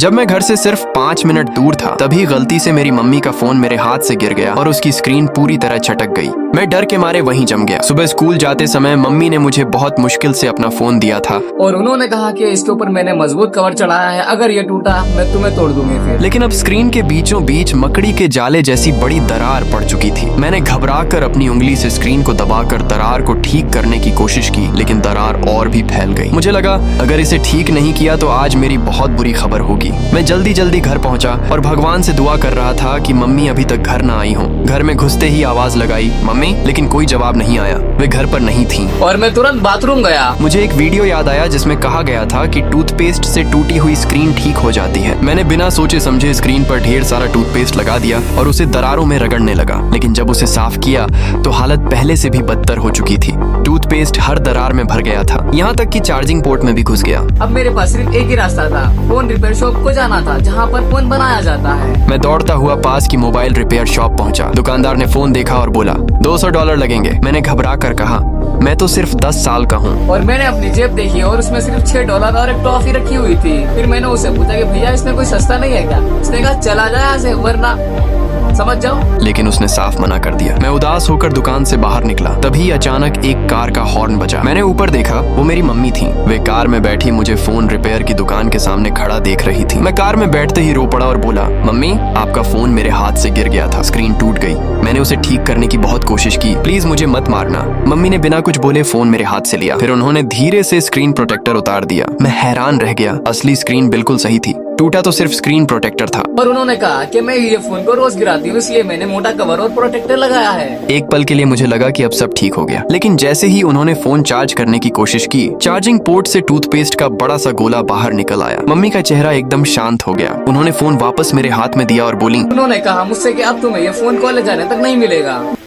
जब मैं घर से सिर्फ 5 मिनट दूर था तभी गलती से मेरी मम्मी का फोन मेरे हाथ से गिर गया और उसकी स्क्रीन पूरी तरह छटक गई। मैं डर के मारे वहीं जम गया। सुबह स्कूल जाते समय मम्मी ने मुझे बहुत मुश्किल से अपना फोन दिया था और उन्होंने कहा कि इसके ऊपर मैंने मजबूत कवर चढ़ाया है, अगर ये टूटा मैं तुम्हें तोड़ दूंगी फिर। लेकिन अब स्क्रीन के बीचों बीच मकड़ी के जाले जैसी बड़ी दरार पड़ चुकी थी। मैंने घबराकर अपनी उंगली से स्क्रीन को दबाकर दरार को ठीक करने की कोशिश की, लेकिन दरार और भी फैल गई। मुझे लगा अगर इसे ठीक नहीं किया तो आज मेरी बहुत बुरी खबर होगी। मैं जल्दी जल्दी घर पहुंचा और भगवान से दुआ कर रहा था कि मम्मी अभी तक घर ना आई हो। घर में घुसते ही आवाज लगाई, मम्मी, लेकिन कोई जवाब नहीं आया। वे घर पर नहीं थी और मैं तुरंत बाथरूम गया। मुझे एक वीडियो याद आया जिसमें कहा गया था कि टूथपेस्ट से टूटी हुई स्क्रीन ठीक हो जाती है। मैंने बिना सोचे समझे स्क्रीन पर ढेर सारा टूथपेस्ट लगा दिया और उसे दरारों में रगड़ने लगा। लेकिन जब उसे साफ किया तो हालत पहले से भी बदतर हो चुकी थी। टूथपेस्ट हर दरार में भर गया था, यहाँ तक कि चार्जिंग पोर्ट में भी घुस गया। अब मेरे पास सिर्फ एक ही रास्ता था, फोन रिपेयर शॉप को जाना था जहाँ पर फोन बनाया जाता है। मैं दौड़ता हुआ पास की मोबाइल रिपेयर शॉप पहुंचा। दुकानदार ने फोन देखा और बोला, $200 लगेंगे। मैंने घबरा कर कहा, मैं तो सिर्फ 10 साल का हूँ। और मैंने अपनी जेब देखी और उसमें सिर्फ $6 और एक टॉफी रखी हुई थी। फिर मैंने उसे पूछा कि भैया इसमें कोई सस्ता नहीं है क्या? उसने कहा चला जाए यहाँ से वरना समझ जाओ। लेकिन उसने साफ मना कर दिया। मैं उदास होकर दुकान से बाहर निकला। तभी अचानक एक कार का हॉर्न बजा। मैंने ऊपर देखा, वो मेरी मम्मी थी। वे कार में बैठी मुझे फोन रिपेयर की दुकान के सामने खड़ा देख रही थी। मैं कार में बैठते ही रो पड़ा और बोला, मम्मी, आपका फोन मेरे हाथ से गिर गया था, स्क्रीन टूट गई। मैंने उसे ठीक करने की बहुत कोशिश की, प्लीज मुझे मत मारना। मम्मी ने बिना कुछ बोले फोन मेरे हाथ से लिया। फिर उन्होंने धीरे से स्क्रीन प्रोटेक्टर उतार दिया। मैं हैरान रह गया, असली स्क्रीन बिल्कुल सही थी, टूटा तो सिर्फ स्क्रीन प्रोटेक्टर था। और उन्होंने कहा कि मैं ये फोन को रोज गिराती हूँ, इसलिए मैंने मोटा कवर और प्रोटेक्टर लगाया है। एक पल के लिए मुझे लगा कि अब सब ठीक हो गया, लेकिन जैसे ही उन्होंने फोन चार्ज करने की कोशिश की, चार्जिंग पोर्ट से टूथपेस्ट का बड़ा सा गोला बाहर निकल आया। मम्मी का चेहरा एकदम शांत हो गया। उन्होंने फोन वापस मेरे हाथ में दिया और बोली, उन्होंने कहा मुझसे कि अब तुम्हें ये फोन कॉलेज जाने तक नहीं मिलेगा।